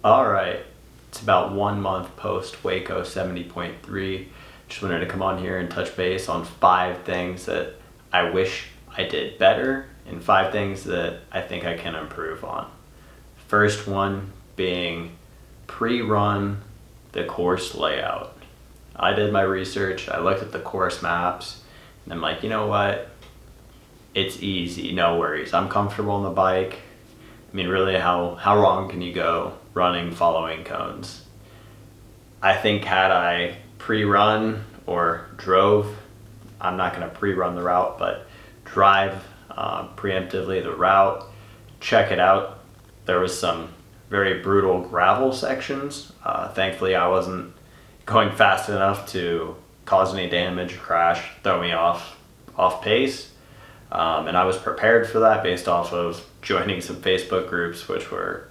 All right, it's about 1 month post Waco 70.3. Just wanted to come on here and touch base on 5 things that I wish I did better and 5 things that I think I can improve on. First one being pre-run the course layout. I did my research, I looked at the course maps, and I'm like, you know what? It's easy, no worries. I'm comfortable on the bike. I mean, really, how wrong can you go running, following cones? I think had I pre-run or drove, I'm not going to pre-run the route, but drive preemptively the route, check it out. There was some very brutal gravel sections. Thankfully, I wasn't going fast enough to cause any damage, crash, throw me off pace. And I was prepared for that based off of joining some Facebook groups, which were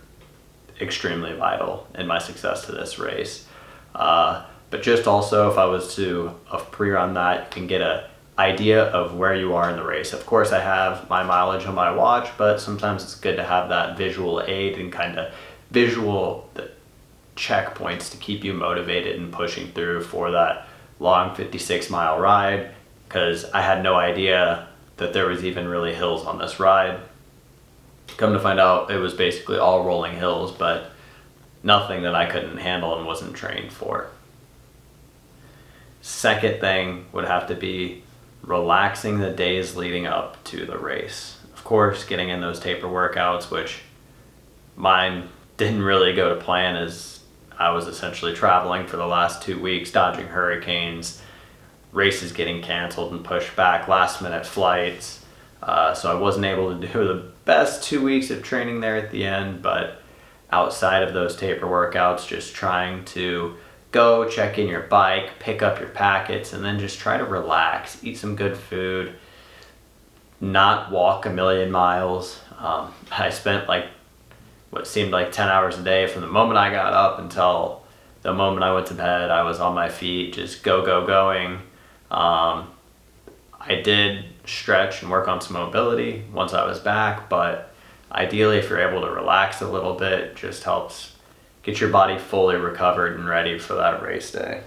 extremely vital in my success to this race. But just also, if I was to pre-run that, you can get an idea of where you are in the race. Of course, I have my mileage on my watch, but sometimes it's good to have that visual aid and kind of visual checkpoints to keep you motivated and pushing through for that long 56-mile ride, because I had no idea that there was even really hills on this ride. Come to find out, it was basically all rolling hills, but nothing that I couldn't handle and wasn't trained for. Second thing would have to be relaxing the days leading up to the race. Of course, getting in those taper workouts, which mine didn't really go to plan, as I was essentially traveling for the last 2 weeks, dodging hurricanes, races getting canceled and pushed back, last minute flights. So I wasn't able to do the best 2 weeks of training there at the end, but outside of those taper workouts, just trying to go check in your bike, pick up your packets, and then just try to relax, eat some good food, not walk a million miles. I spent what seemed like 10 hours a day from the moment I got up until the moment I went to bed. I was on my feet, just going. I did stretch and work on some mobility once I was back, but ideally if you're able to relax a little bit, it just helps get your body fully recovered and ready for that race day.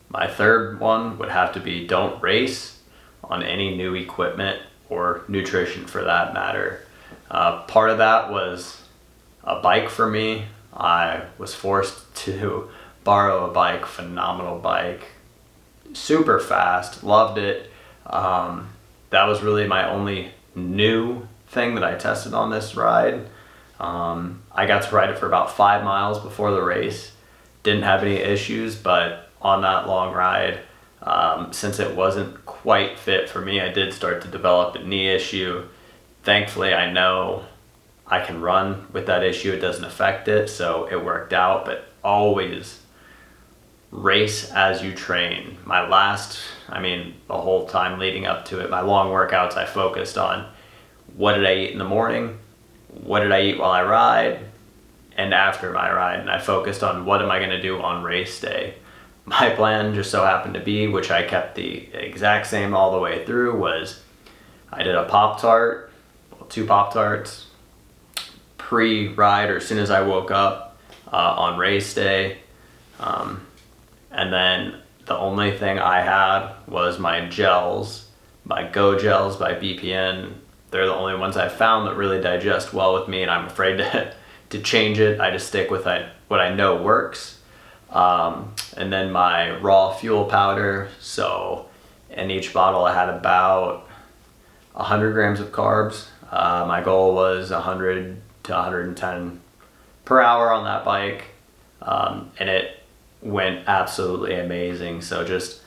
My third one would have to be don't race on any new equipment or nutrition for that matter. Part of that was a bike for me. I was forced to borrow a bike, phenomenal bike, super fast, loved it. That was really my only new thing that I tested on this ride. I got to ride it for about 5 miles before the race. Didn't have any issues, but on that long ride, since it wasn't quite fit for me, I did start to develop a knee issue. Thankfully, I know I can run with that issue. It doesn't affect it, so it worked out, but always race as you train. The whole time leading up to it, my long workouts, I focused on what did I eat in the morning, what did I eat while I ride, and after my ride, and I focused on what am I going to do on race day. My plan just so happened to be, which I kept the exact same all the way through, was I did a Pop-Tart, 2 Pop-Tarts, pre-ride or as soon as I woke up on race day. And then the only thing I had was my gels, my Go Gels by BPN. They're the only ones I found that really digest well with me, and I'm afraid to change it. I just stick with what I know works. And then my raw fuel powder. So in each bottle I had about 100 grams of carbs. My goal was 100 to 110 per hour on that bike. And it went absolutely amazing. So just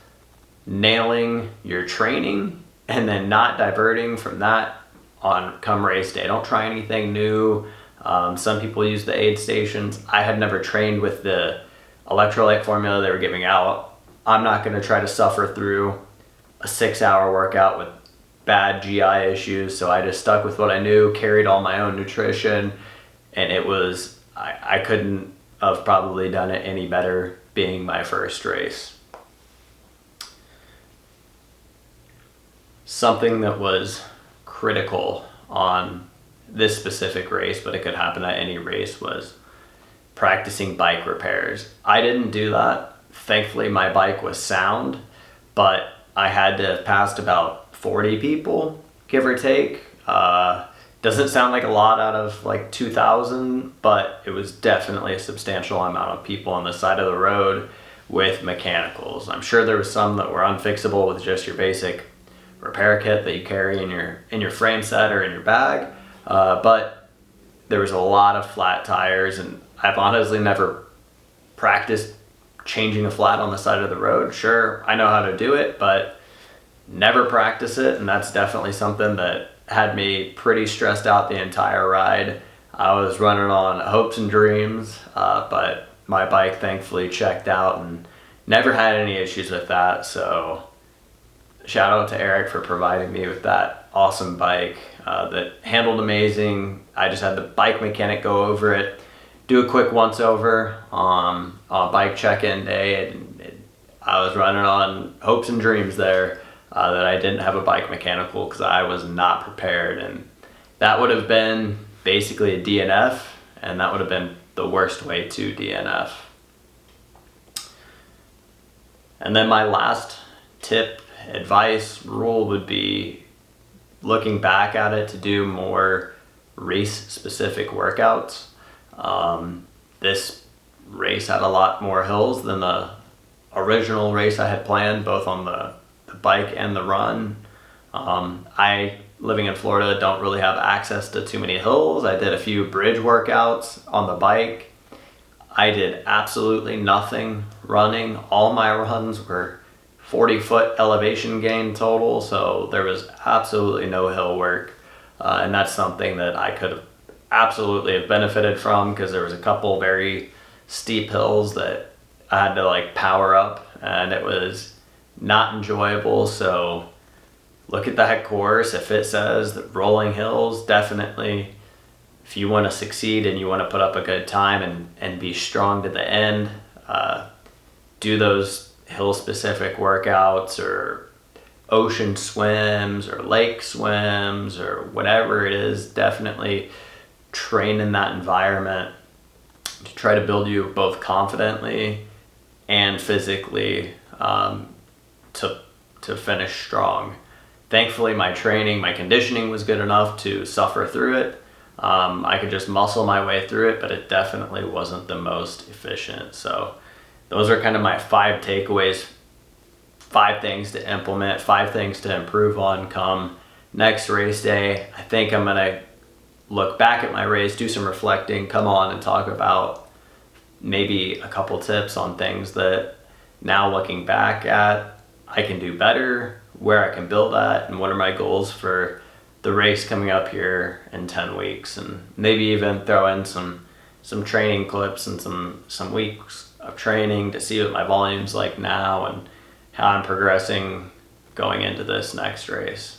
nailing your training and then not diverting from that on come race day. Don't try anything new. Some people use the aid stations. I had never trained with the electrolyte formula they were giving out. I'm not going to try to suffer through a 6-hour workout with bad GI issues, so I just stuck with what I knew, carried all my own nutrition, and it was, I couldn't have probably done it any better being my first race. Something that was critical on this specific race, but it could happen at any race, was practicing bike repairs. I didn't do that. Thankfully, my bike was sound, but I had to have passed about 40 people, give or take. Doesn't sound like a lot out of like 2,000, but it was definitely a substantial amount of people on the side of the road with mechanicals. I'm sure there was some that were unfixable with just your basic repair kit that you carry in your frame set or in your bag, but there was a lot of flat tires, and I've honestly never practiced changing a flat on the side of the road. Sure, I know how to do it, but never practice it, and that's definitely something that had me pretty stressed out the entire ride. I was running on hopes and dreams, but my bike thankfully checked out and never had any issues with that. So shout out to Eric for providing me with that awesome bike that handled amazing. I just had the bike mechanic go over it, do a quick once over on bike check-in day, and I was running on hopes and dreams there that I didn't have a bike mechanical because I was not prepared, and that would have been basically a DNF, and that would have been the worst way to DNF. And then my last tip, advice, rule would be, looking back at it, to do more race specific workouts. This race had a lot more hills than the original race I had planned, both on the bike and the run. I, living in Florida, don't really have access to too many hills. I did a few bridge workouts on the bike. I did absolutely nothing running. All my runs were 40-foot elevation gain total, so there was absolutely no hill work, and that's something that I could have absolutely have benefited from, because there was a couple very steep hills that I had to like power up, and it was not enjoyable. So look at that course. If it says that rolling hills, definitely, if you want to succeed and you want to put up a good time and be strong to the end, do those hill specific workouts, or ocean swims, or lake swims, or whatever it is. Definitely train in that environment to try to build you both confidently and physically, to finish strong. Thankfully, my training, my conditioning was good enough to suffer through it. I could just muscle my way through it, but it definitely wasn't the most efficient. So those are kind of my 5 takeaways, 5 things to implement, 5 things to improve on come next race day. I think I'm gonna look back at my race, do some reflecting, come on and talk about maybe a couple tips on things that now looking back at I can do better, where I can build at, and what are my goals for the race coming up here in 10 weeks, and maybe even throw in some training clips and some weeks of training to see what my volume's like now and how I'm progressing going into this next race.